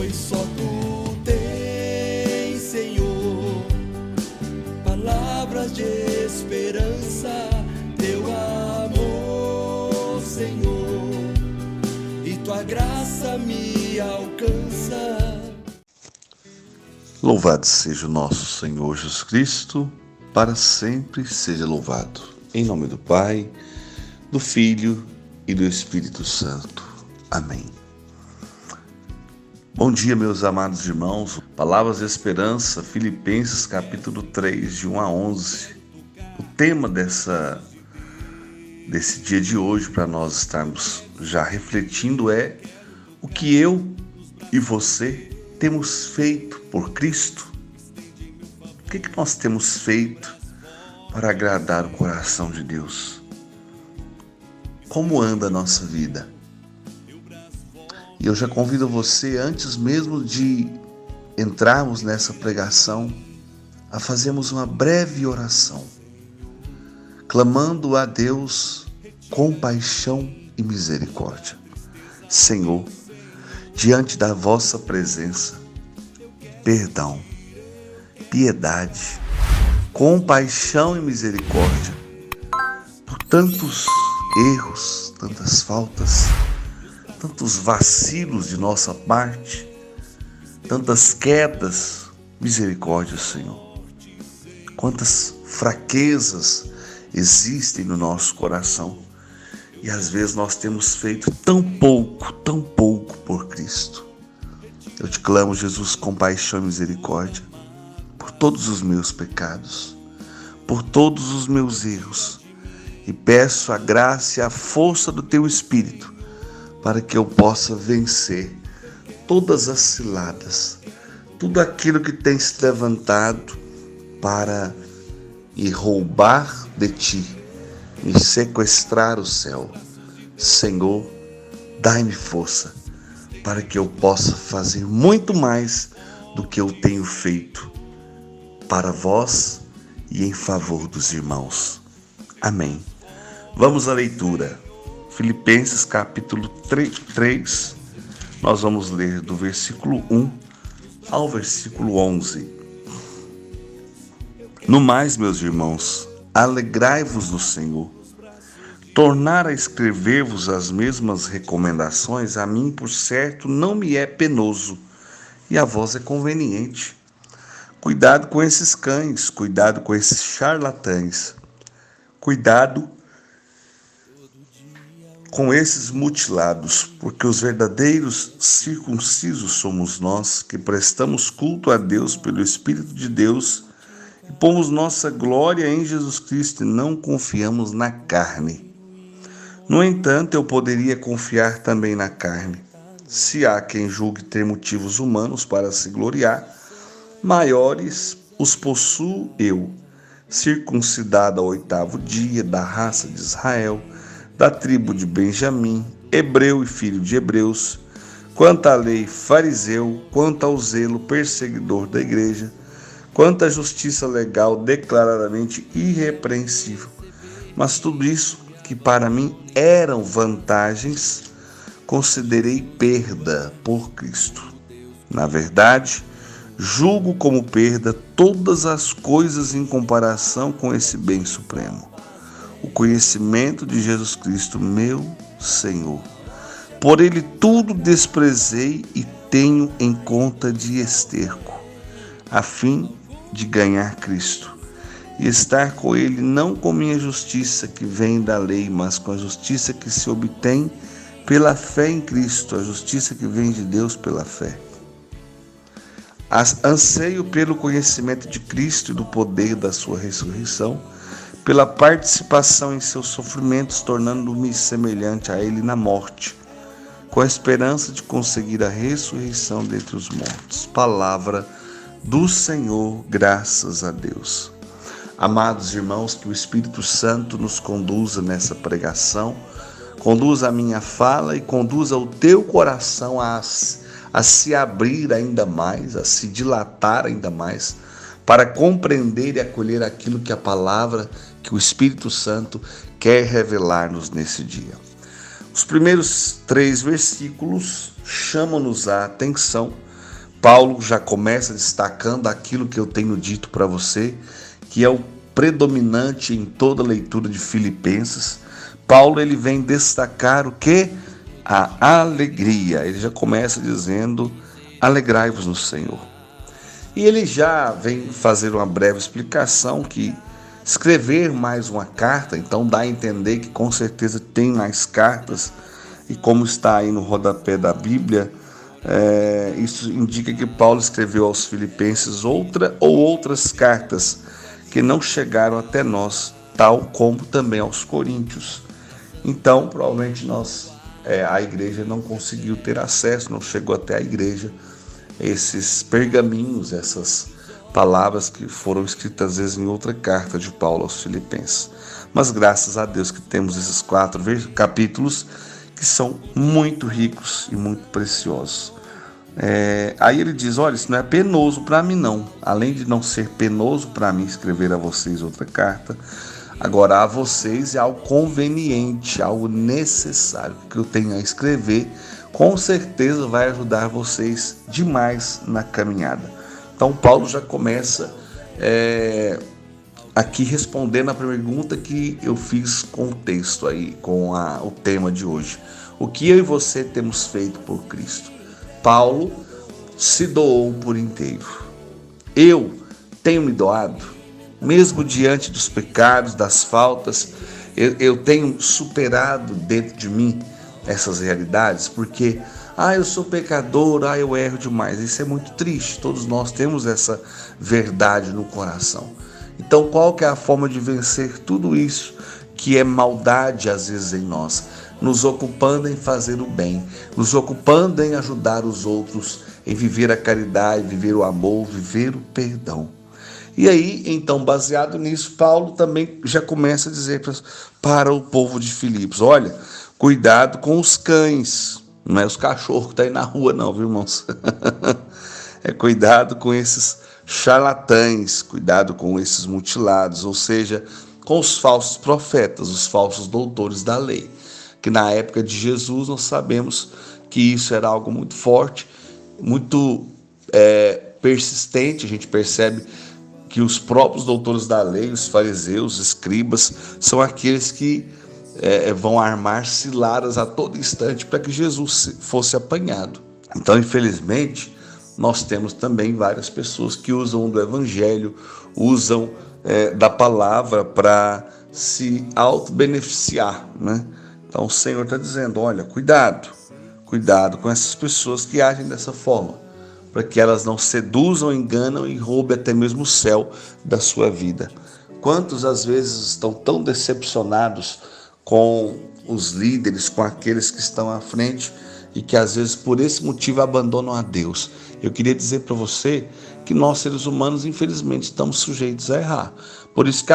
pois só tu tens, Senhor, palavras de esperança, teu amor, Senhor, e tua graça me alcança. Louvado seja o nosso Senhor Jesus Cristo, para sempre seja louvado. Em nome do Pai, do Filho e do Espírito Santo. Amém. Bom dia, meus amados irmãos. Palavras de esperança, Filipenses capítulo 3, de 1 a 11. O tema desse dia de hoje, para nós estarmos já refletindo, é o que eu e você temos feito por Cristo. O que nós temos feito para agradar o coração de Deus? Como anda a nossa vida? E eu já convido você, antes mesmo de entrarmos nessa pregação, a fazermos uma breve oração, clamando a Deus compaixão e misericórdia. Senhor, diante da vossa presença, perdão, piedade, compaixão e misericórdia por tantos erros, tantas faltas, tantos vacilos de nossa parte, tantas quedas. Misericórdia, Senhor. Quantas fraquezas existem no nosso coração e às vezes nós temos feito tão pouco por Cristo. Eu te clamo, Jesus, compaixão e misericórdia por todos os meus pecados, por todos os meus erros, e peço a graça e a força do Teu Espírito para que eu possa vencer todas as ciladas, tudo aquilo que tem se levantado para me roubar de Ti, me sequestrar o céu. Senhor, dai-me força para que eu possa fazer muito mais do que eu tenho feito para vós e em favor dos irmãos. Amém. Vamos à leitura. Filipenses capítulo 3, nós vamos ler do versículo 1 ao versículo 11. No mais, meus irmãos, alegrai-vos no Senhor. Tornar a escrever-vos as mesmas recomendações, a mim, por certo, não me é penoso, e a vós é conveniente. Cuidado com esses cães, cuidado com esses charlatães, cuidado com esses mutilados, porque os verdadeiros circuncisos somos nós, que prestamos culto a Deus pelo Espírito de Deus e pomos nossa glória em Jesus Cristo e não confiamos na carne. No entanto, eu poderia confiar também na carne. Se há quem julgue ter motivos humanos para se gloriar, maiores os possuo eu, circuncidado ao 8º dia, da raça de Israel, da tribo de Benjamim, hebreu e filho de hebreus, quanto à lei, fariseu, quanto ao zelo, perseguidor da igreja, quanto à justiça legal, declaradamente irrepreensível. Mas tudo isso que para mim eram vantagens, considerei perda por Cristo. Na verdade, julgo como perda todas as coisas em comparação com esse bem supremo, o conhecimento de Jesus Cristo, meu Senhor. Por ele tudo desprezei e tenho em conta de esterco, a fim de ganhar Cristo e estar com ele, não com minha justiça que vem da lei, mas com a justiça que se obtém pela fé em Cristo, a justiça que vem de Deus pela fé. Anseio pelo conhecimento de Cristo e do poder da sua ressurreição, pela participação em seus sofrimentos, tornando-me semelhante a ele na morte, com a esperança de conseguir a ressurreição dentre os mortos. Palavra do Senhor, graças a Deus. Amados irmãos, que o Espírito Santo nos conduza nessa pregação, conduza a minha fala e conduza o teu coração a se abrir ainda mais, a se dilatar ainda mais, para compreender e acolher aquilo que a palavra, que o Espírito Santo quer revelar-nos nesse dia. Os primeiros 3 versículos chamam-nos a atenção Paulo já começa destacando aquilo que eu tenho dito para você, que é o predominante em toda a leitura de Filipenses. Paulo ele vem destacar o que? A alegria. Ele já começa dizendo: alegrai-vos no Senhor. E ele já vem fazer uma breve explicação que escrever mais uma carta, então dá a entender que com certeza tem mais cartas, e como está aí no rodapé da Bíblia, isso indica que Paulo escreveu aos Filipenses outras cartas que não chegaram até nós, tal como também aos Coríntios. Então, provavelmente a igreja não conseguiu ter acesso, não chegou até a igreja esses pergaminhos, essas palavras que foram escritas às vezes em outra carta de Paulo aos Filipenses. Mas graças a Deus que temos esses 4 capítulos que são muito ricos e muito preciosos. Aí ele diz: olha, isso não é penoso para mim não. Além de não ser penoso para mim escrever a vocês outra carta, agora a vocês é algo conveniente, algo necessário que eu tenho a escrever. Com certeza vai ajudar vocês demais na caminhada. Então Paulo já começa aqui respondendo a pergunta que eu fiz com o texto aí, com o tema de hoje. O que eu e você temos feito por Cristo? Paulo se doou por inteiro. Eu tenho me doado, mesmo diante dos pecados, das faltas, eu tenho superado dentro de mim essas realidades, porque eu sou pecador, eu erro demais. Isso é muito triste, todos nós temos essa verdade no coração. Então qual que é a forma de vencer tudo isso que é maldade às vezes em nós? Nos ocupando em fazer o bem, nos ocupando em ajudar os outros, em viver a caridade, viver o amor, viver o perdão. E aí, então, baseado nisso, Paulo também já começa a dizer para o povo de Filipos: olha, cuidado com os cães, não é os cachorros que estão aí na rua não, viu, irmãos? Cuidado com esses charlatães, cuidado com esses mutilados, ou seja, com os falsos profetas, os falsos doutores da lei. Que na época de Jesus nós sabemos que isso era algo muito forte, muito persistente. A gente percebe que os próprios doutores da lei, os fariseus, os escribas, são aqueles que vão armar ciladas a todo instante para que Jesus fosse apanhado. Então, infelizmente, nós temos também várias pessoas que usam do evangelho, usam da palavra para se auto-beneficiar, né? Então o Senhor está dizendo: olha, cuidado com essas pessoas que agem dessa forma, para que elas não seduzam, enganam e roubem até mesmo o céu da sua vida. Quantos às vezes estão tão decepcionados com os líderes, com aqueles que estão à frente, e que às vezes por esse motivo abandonam a Deus. Eu queria dizer para você que nós seres humanos infelizmente estamos sujeitos a errar. Por isso que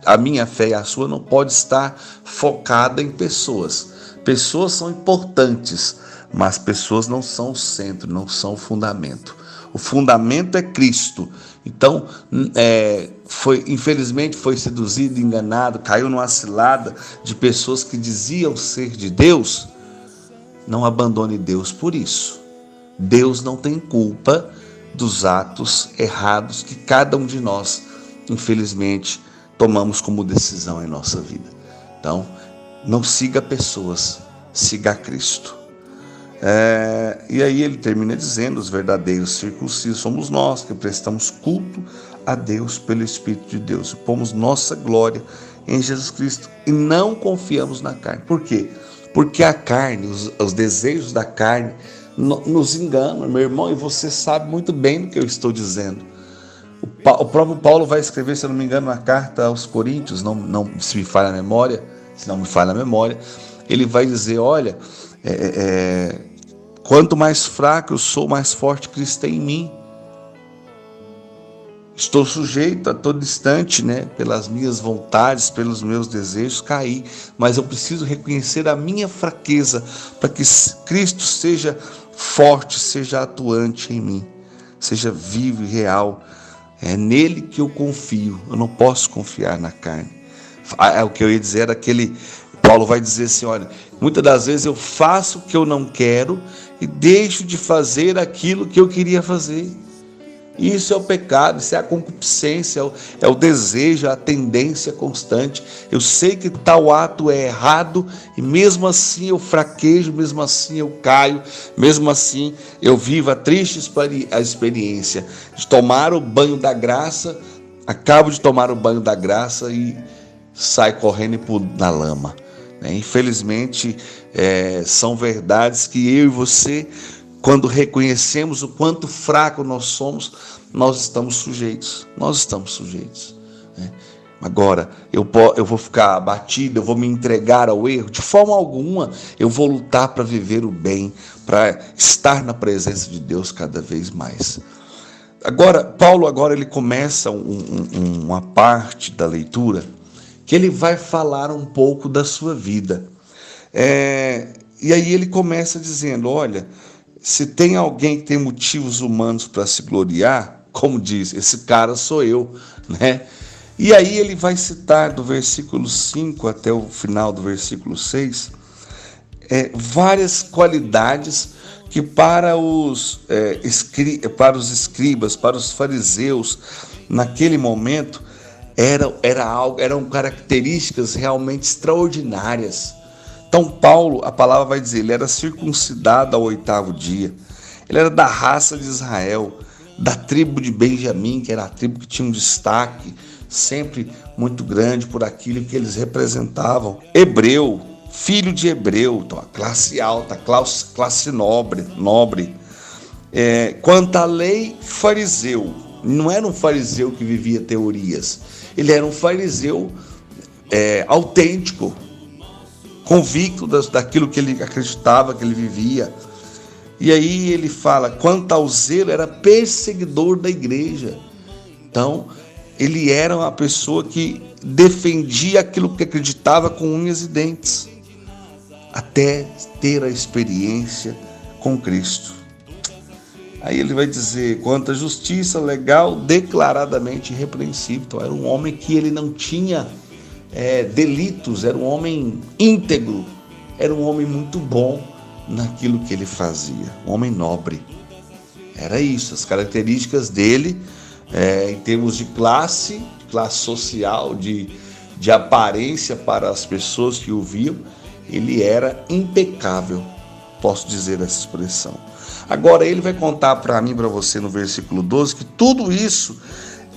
a minha fé e a sua não pode estar focada em pessoas. Pessoas são importantes, mas pessoas não são o centro, não são o fundamento. O fundamento é Cristo. Então, infelizmente foi seduzido, enganado, caiu numa cilada de pessoas que diziam ser de Deus. Não abandone Deus por isso. Deus não tem culpa dos atos errados que cada um de nós, infelizmente, tomamos como decisão em nossa vida. Então, não siga pessoas, siga a Cristo. E aí ele termina dizendo: os verdadeiros circuncisos somos nós, que prestamos culto a Deus pelo Espírito de Deus e pomos nossa glória em Jesus Cristo e não confiamos na carne. Por quê? Porque a carne, os desejos da carne nos enganam, meu irmão, e você sabe muito bem do que eu estou dizendo. O próprio Paulo vai escrever, se eu não me engano, na carta aos Coríntios, se não me falha a memória, ele vai dizer: olha, quanto mais fraco eu sou, mais forte Cristo tem em mim. Estou sujeito a todo instante, pelas minhas vontades, pelos meus desejos, cair. Mas eu preciso reconhecer a minha fraqueza para que Cristo seja forte, seja atuante em mim, seja vivo e real. É nele que eu confio, eu não posso confiar na carne. O que eu ia dizer era Paulo vai dizer assim, olha, muitas das vezes eu faço o que eu não quero e deixo de fazer aquilo que eu queria fazer. Isso é o pecado, isso é a concupiscência, é o desejo, a tendência constante. Eu sei que tal ato é errado e mesmo assim eu fraquejo, mesmo assim eu caio, mesmo assim eu vivo a triste experiência de tomar o banho da graça, acabo de tomar o banho da graça e saio correndo e pulo na lama. Infelizmente, são verdades que eu e você, quando reconhecemos o quanto fraco nós somos, nós estamos sujeitos. Agora, eu vou ficar abatido, eu vou me entregar ao erro? De forma alguma, eu vou lutar para viver o bem, para estar na presença de Deus cada vez mais. Agora, Paulo ele começa uma parte da leitura que ele vai falar um pouco da sua vida. E aí ele começa dizendo, olha, se tem alguém que tem motivos humanos para se gloriar, como diz, esse cara sou eu, né? E aí ele vai citar do versículo 5 até o final do versículo 6, várias qualidades que para os escribas, para os fariseus, naquele momento, eram características realmente extraordinárias. Então Paulo, a palavra vai dizer, ele era circuncidado ao 8º dia, ele era da raça de Israel, da tribo de Benjamim, que era a tribo que tinha um destaque sempre muito grande por aquilo que eles representavam. Hebreu, filho de hebreu, então a classe alta, classe nobre. Quanto à lei, fariseu. Não era um fariseu que vivia teorias, ele era um fariseu autêntico, convicto daquilo que ele acreditava, que ele vivia. E aí ele fala, quanto ao zelo, era perseguidor da igreja. Então, ele era uma pessoa que defendia aquilo que acreditava com unhas e dentes, até ter a experiência com Cristo. Aí ele vai dizer, quanto à justiça legal, declaradamente irrepreensível. Então, era um homem que ele não tinha delitos, era um homem íntegro, era um homem muito bom naquilo que ele fazia, um homem nobre. Era isso, as características dele, em termos de classe social, de aparência para as pessoas que o viam, ele era impecável, posso dizer essa expressão. Agora ele vai contar para mim, para você no versículo 12, que tudo isso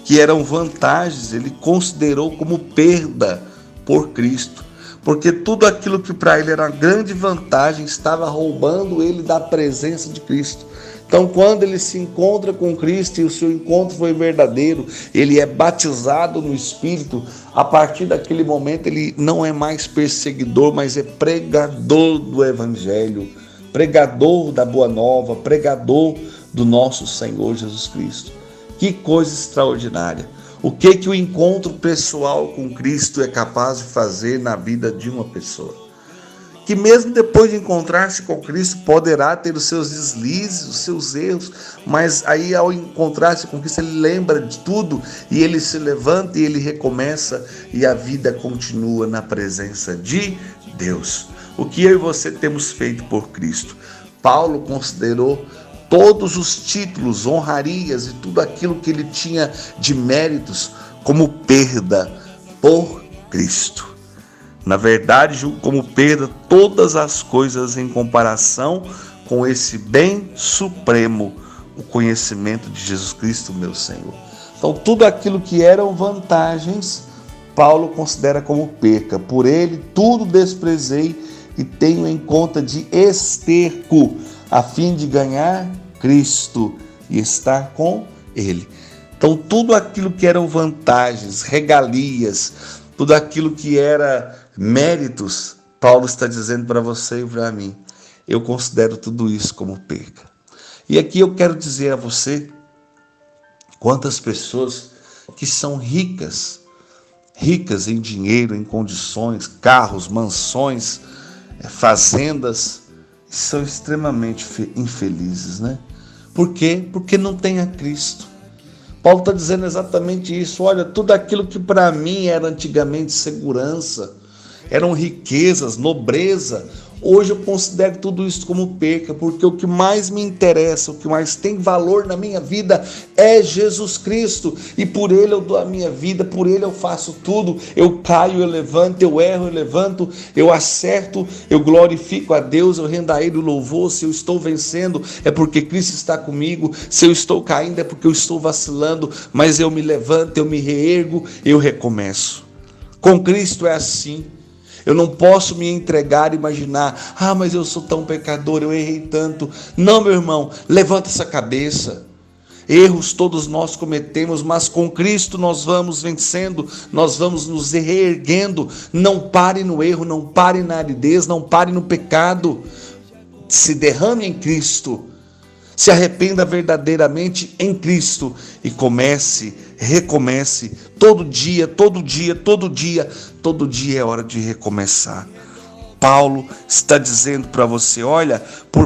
que eram vantagens, ele considerou como perda por Cristo, porque tudo aquilo que para ele era uma grande vantagem estava roubando ele da presença de Cristo. Então, quando ele se encontra com Cristo e o seu encontro foi verdadeiro, ele é batizado no Espírito, a partir daquele momento ele não é mais perseguidor, mas é pregador do Evangelho, pregador da Boa Nova, pregador do nosso Senhor Jesus Cristo. Que coisa extraordinária! O que o encontro pessoal com Cristo é capaz de fazer na vida de uma pessoa? Que mesmo depois de encontrar-se com Cristo, poderá ter os seus deslizes, os seus erros, mas aí ao encontrar-se com Cristo, ele lembra de tudo e ele se levanta e ele recomeça e a vida continua na presença de Deus. O que eu e você temos feito por Cristo? Paulo considerou todos os títulos, honrarias e tudo aquilo que ele tinha de méritos como perda por Cristo. Na verdade, julgo como perda todas as coisas em comparação com esse bem supremo, o conhecimento de Jesus Cristo, meu Senhor. Então, tudo aquilo que eram vantagens, Paulo considera como perca. Por ele, tudo desprezei e tenho em conta de esterco, a fim de ganhar Cristo e estar com Ele. Então, tudo aquilo que eram vantagens, regalias, tudo aquilo que era méritos, Paulo está dizendo para você e para mim, eu considero tudo isso como perca. E aqui eu quero dizer a você, quantas pessoas que são ricas em dinheiro, em condições, carros, mansões, fazendas, são extremamente infelizes, né? Por quê? Porque não tem a Cristo. Paulo está dizendo exatamente isso. Olha, tudo aquilo que para mim era antigamente segurança, eram riquezas, nobreza. Hoje eu considero tudo isso como perca, porque o que mais me interessa, o que mais tem valor na minha vida é Jesus Cristo, e por Ele eu dou a minha vida, por Ele eu faço tudo. Eu caio, eu levanto, eu erro, eu levanto, eu acerto, eu glorifico a Deus, eu rendo a Ele o louvor. Se eu estou vencendo é porque Cristo está comigo, se eu estou caindo é porque eu estou vacilando, mas eu me levanto, eu me reergo, eu recomeço. Com Cristo é assim. Eu não posso me entregar e imaginar, mas eu sou tão pecador, eu errei tanto. Não, meu irmão, levanta essa cabeça. Erros todos nós cometemos, mas com Cristo nós vamos vencendo, nós vamos nos reerguendo. Não pare no erro, não pare na aridez, não pare no pecado. Se derrame em Cristo. Se arrependa verdadeiramente em Cristo e recomece, todo dia é hora de recomeçar. Paulo está dizendo para você, olha,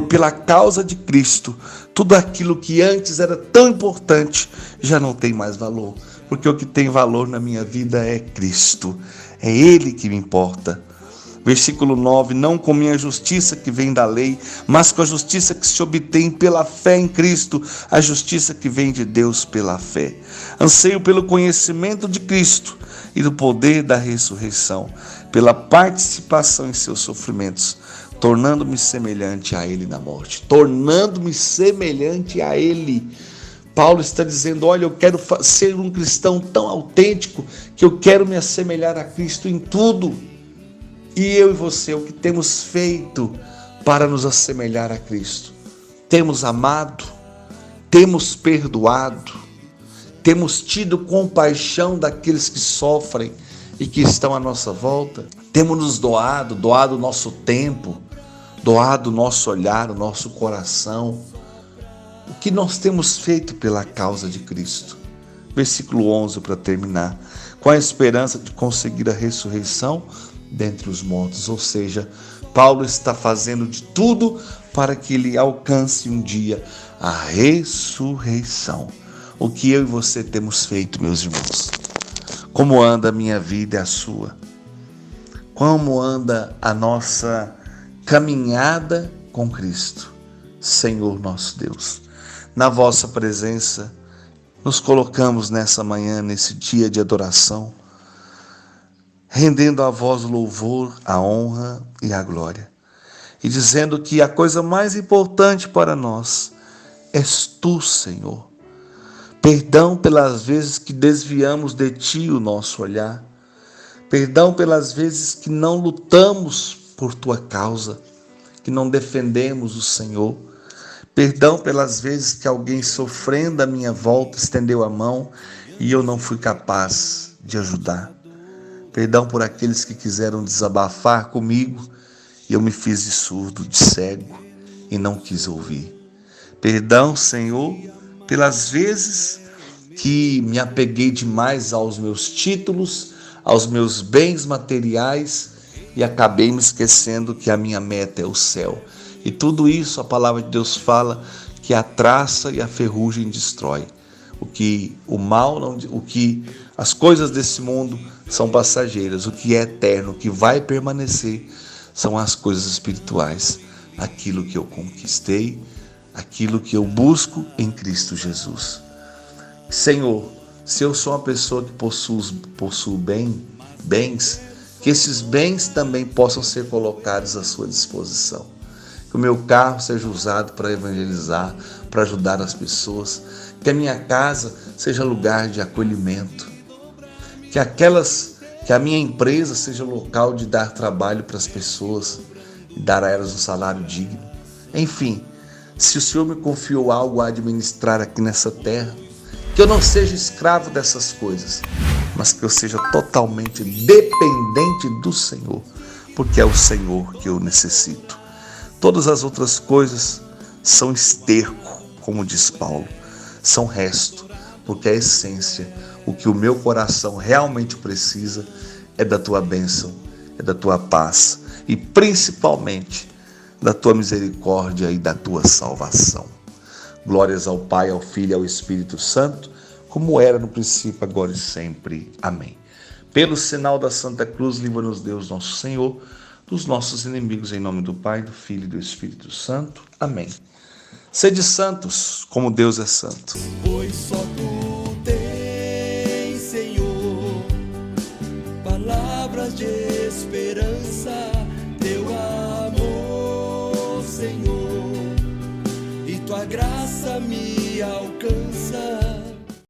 pela causa de Cristo, tudo aquilo que antes era tão importante já não tem mais valor, porque o que tem valor na minha vida é Cristo, é Ele que me importa. Versículo 9, não com minha justiça que vem da lei, mas com a justiça que se obtém pela fé em Cristo, a justiça que vem de Deus pela fé. Anseio pelo conhecimento de Cristo e do poder da ressurreição, pela participação em seus sofrimentos, tornando-me semelhante a Ele na morte. Tornando-me semelhante a Ele. Paulo está dizendo, olha, eu quero ser um cristão tão autêntico que eu quero me assemelhar a Cristo em tudo. E eu e você, o que temos feito para nos assemelhar a Cristo? Temos amado, temos perdoado, temos tido compaixão daqueles que sofrem e que estão à nossa volta, temos nos doado o nosso tempo, doado o nosso olhar, o nosso coração. O que nós temos feito pela causa de Cristo? Versículo 11 para terminar, com a esperança de conseguir a ressurreição dentre os mortos, ou seja, Paulo está fazendo de tudo para que ele alcance um dia a ressurreição. O que eu e você temos feito, meus irmãos? Como anda a minha vida e a sua? Como anda a nossa caminhada com Cristo? Senhor nosso Deus, na vossa presença, nos colocamos nessa manhã, nesse dia de adoração, rendendo a vós o louvor, a honra e a glória, e dizendo que a coisa mais importante para nós és Tu, Senhor. Perdão pelas vezes que desviamos de Ti o nosso olhar, perdão pelas vezes que não lutamos por Tua causa, que não defendemos o Senhor, perdão pelas vezes que alguém sofrendo à minha volta estendeu a mão e eu não fui capaz de ajudar. Perdão por aqueles que quiseram desabafar comigo e eu me fiz de surdo, de cego e não quis ouvir. Perdão, Senhor, pelas vezes que me apeguei demais aos meus títulos, aos meus bens materiais e acabei me esquecendo que a minha meta é o céu. E tudo isso a palavra de Deus fala que a traça e a ferrugem destrói. As coisas desse mundo são passageiras, o que é eterno, o que vai permanecer são as coisas espirituais, aquilo que eu conquistei, aquilo que eu busco em Cristo Jesus. Senhor, se eu sou uma pessoa que possuo bens, que esses bens também possam ser colocados à sua disposição. Que o meu carro seja usado para evangelizar, para ajudar as pessoas, que a minha casa seja lugar de acolhimento, que a minha empresa seja local de dar trabalho para as pessoas e dar a elas um salário digno. Enfim, se o Senhor me confiou algo a administrar aqui nessa terra, que eu não seja escravo dessas coisas, mas que eu seja totalmente dependente do Senhor, porque é o Senhor que eu necessito. Todas as outras coisas são esterco, como diz Paulo, são resto, porque a essência, o que o meu coração realmente precisa é da Tua bênção, é da Tua paz e principalmente da Tua misericórdia e da Tua salvação. Glórias ao Pai, ao Filho e ao Espírito Santo, como era no princípio, agora e sempre. Amém. Pelo sinal da Santa Cruz, livra-nos Deus, nosso Senhor, dos nossos inimigos, em nome do Pai, do Filho e do Espírito Santo. Amém. Sede santos, como Deus é santo. Pois só tu tens, Senhor, palavras de esperança, teu amor, Senhor, e tua graça me alcança.